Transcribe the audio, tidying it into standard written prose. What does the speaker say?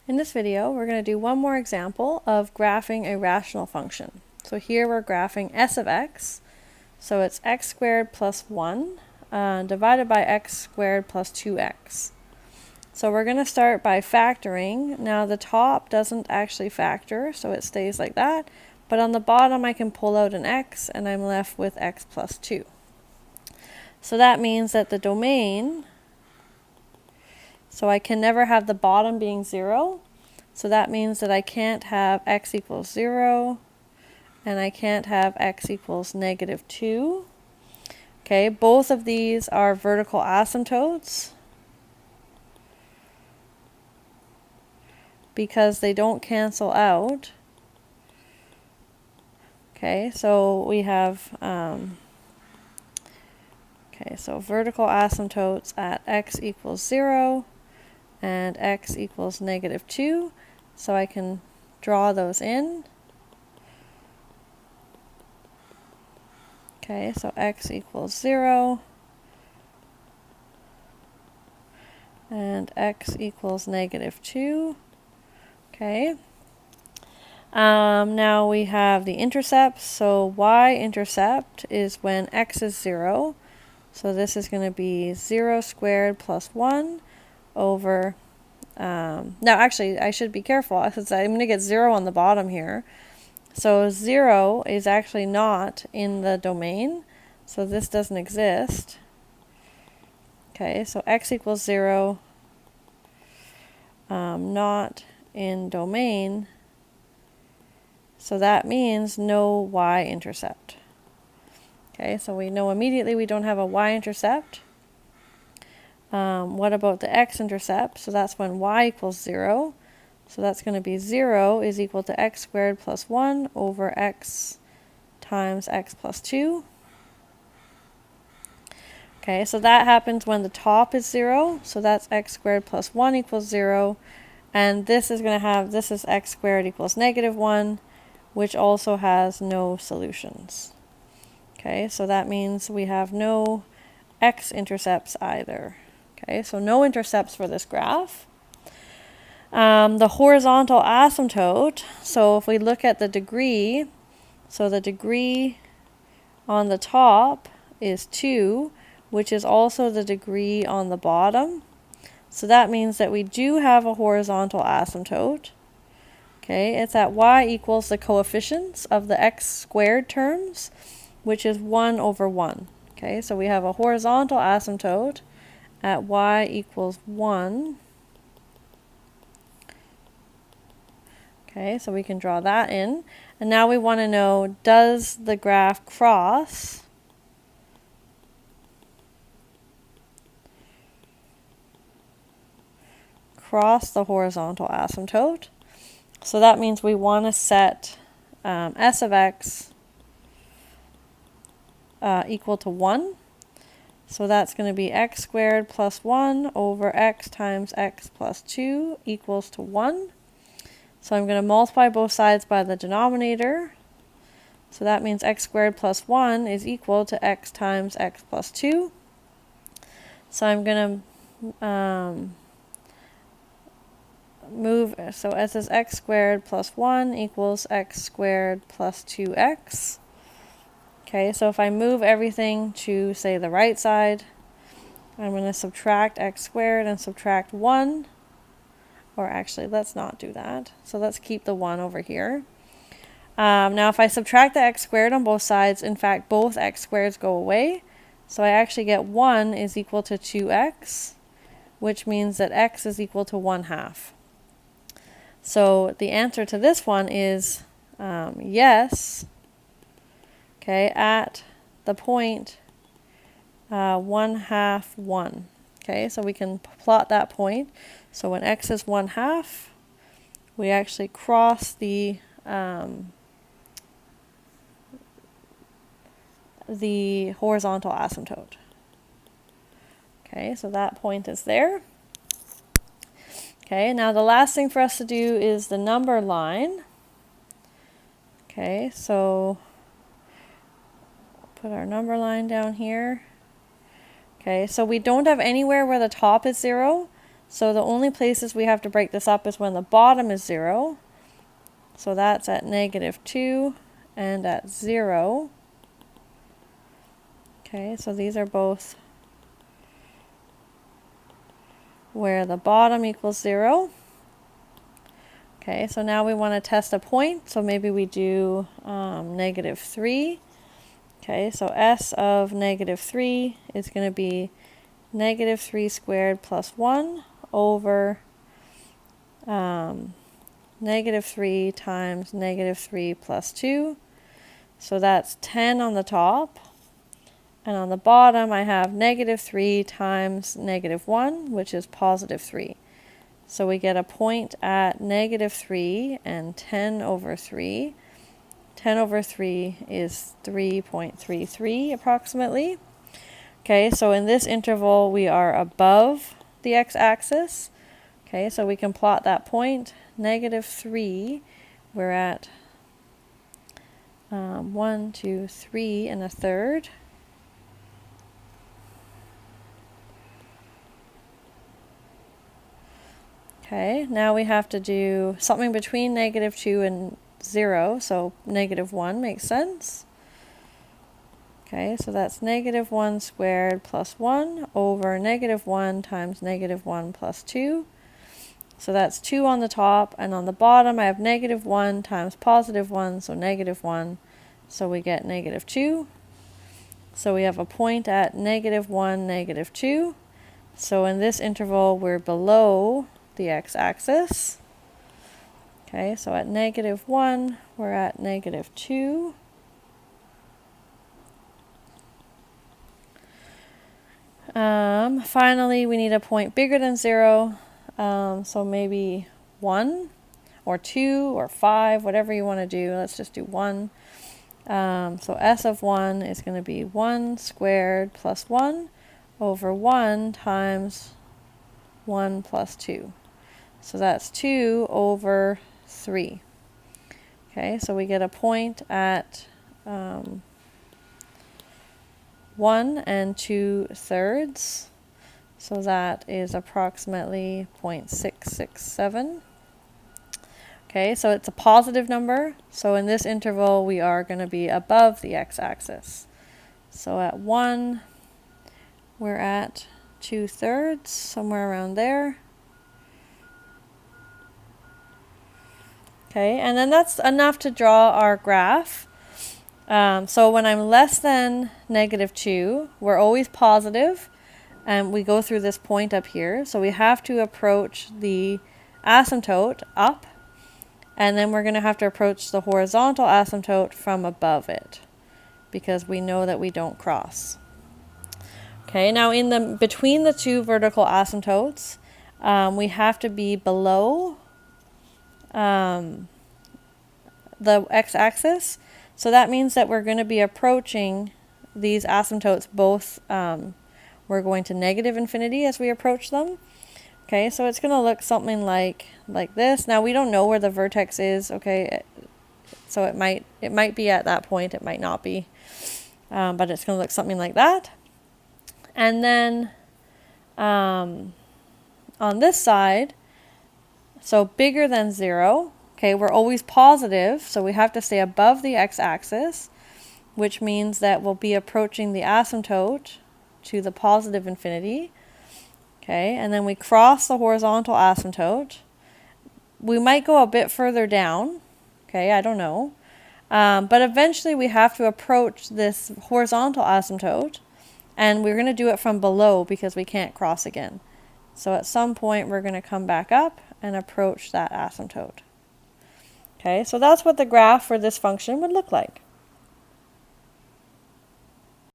In this video, we're going to do one more example of graphing a rational function. So here we're graphing s of x. So it's x squared plus 1 divided by x squared plus 2x. So we're going to start by factoring. Now the top doesn't actually factor, so it stays like that. But on the bottom I can pull out an x and I'm left with x plus 2. So that means that the domain, so I can never have the bottom being 0. So that means that I can't have x equals 0 and I can't have x equals negative 2. Okay, both of these are vertical asymptotes because they don't cancel out. Okay, so we have so vertical asymptotes at x equals 0 and x equals negative 2. So I can draw those in. Okay, so x equals 0 and x equals negative 2. Okay. Now we have the intercepts. So y-intercept is when x is 0. So this is going to be 0 squared plus 1 over... now actually I should be careful because I'm going to get 0 on the bottom here. So 0 is actually not in the domain. So this doesn't exist. Okay, so x equals 0, not in domain. So that means no y-intercept. Okay, so we know immediately we don't have a y-intercept. What about the x-intercept? So that's when y equals 0. So that's going to be 0 is equal to x squared plus 1 over x times x plus 2. Okay, so that happens when the top is 0. So that's x squared plus 1 equals 0. And this is going to have, this is x squared equals negative 1, which also has no solutions. Okay, so that means we have no x-intercepts either. Okay, so no intercepts for this graph. The horizontal asymptote, so if we look at the degree, so the degree on the top is 2, which is also the degree on the bottom. So that means that we do have a horizontal asymptote. Okay, it's at y equals the coefficients of the x squared terms, which is 1 over 1. Okay, so we have a horizontal asymptote at y equals 1. Okay, so we can draw that in. And now we want to know, does the graph cross the horizontal asymptote? So that means we want to set s of x equal to 1. So that's going to be x squared plus 1 over x times x plus 2 equals to 1. So I'm going to multiply both sides by the denominator. So that means x squared plus 1 is equal to x times x plus 2. So I'm going to move, so s is x squared plus 1 equals x squared plus 2x. Okay, so if I move everything to, say, the right side, I'm going to subtract x squared and subtract 1. Or actually, let's not do that. So let's keep the 1 over here. Now if I subtract the x squared on both sides, in fact, both x squareds go away. So I actually get 1 is equal to 2x, which means that x is equal to 1/2. So the answer to this one is yes. Okay, at the point 1/2, 1. Okay, so we can plot that point. So when x is 1/2, we actually cross the horizontal asymptote. Okay, so that point is there. Okay, now the last thing for us to do is the number line. Okay, so put our number line down here. Okay, so we don't have anywhere where the top is 0. So the only places we have to break this up is when the bottom is 0. So that's at -2 and at 0. Okay, so these are both where the bottom equals 0. Okay, so now we want to test a point, so maybe we do -3. Okay, so S of -3 is going to be -3 squared plus 1 over -3 times -3 plus 2. So that's 10 on the top. And on the bottom, I have -3 times -1, which is +3. So we get a point at -3 and 10 over 3. 10 over 3 is 3.33 approximately. Okay, so in this interval, we are above the x-axis. Okay, so we can plot that point, -3. We're at 1, 2, 3 and a third. Okay, now we have to do something between -2 and 0, so -1 makes sense. Okay, so that's -1 squared plus 1 over -1 times -1 plus 2. So that's 2 on the top, and on the bottom I have -1 times +1, so -1. So we get -2. So we have a point at -1, -2. So in this interval, we're below the x-axis. Okay, so at -1, we're at -2. Finally, we need a point bigger than 0. So maybe 1 or 2 or 5, whatever you want to do. Let's just do 1. So S of 1 is going to be 1 squared plus 1 over 1 times 1 plus 2. So that's 2 over 3. Okay, so we get a point at 1 and 2/3. So that is approximately 0.667. Okay, so it's a positive number. So in this interval, we are going to be above the x-axis. So at 1, we're at 2/3, somewhere around there. Okay, and then that's enough to draw our graph. So when I'm less than -2, we're always positive, and we go through this point up here. So we have to approach the asymptote up, and then we're going to have to approach the horizontal asymptote from above it, because we know that we don't cross. Okay, now between the two vertical asymptotes, we have to be below the x-axis. So that means that we're going to be approaching these asymptotes both, we're going to -infinity as we approach them. Okay, so it's going to look something like this. Now we don't know where the vertex is, okay, so it might be at that point, it might not be, but it's going to look something like that. And then on this side, so bigger than 0, okay, we're always positive, so we have to stay above the x-axis, which means that we'll be approaching the asymptote to the positive infinity. Okay, and then we cross the horizontal asymptote. We might go a bit further down, okay, I don't know. But eventually we have to approach this horizontal asymptote, and we're going to do it from below because we can't cross again. So at some point we're going to come back up and approach that asymptote. Okay, so that's what the graph for this function would look like.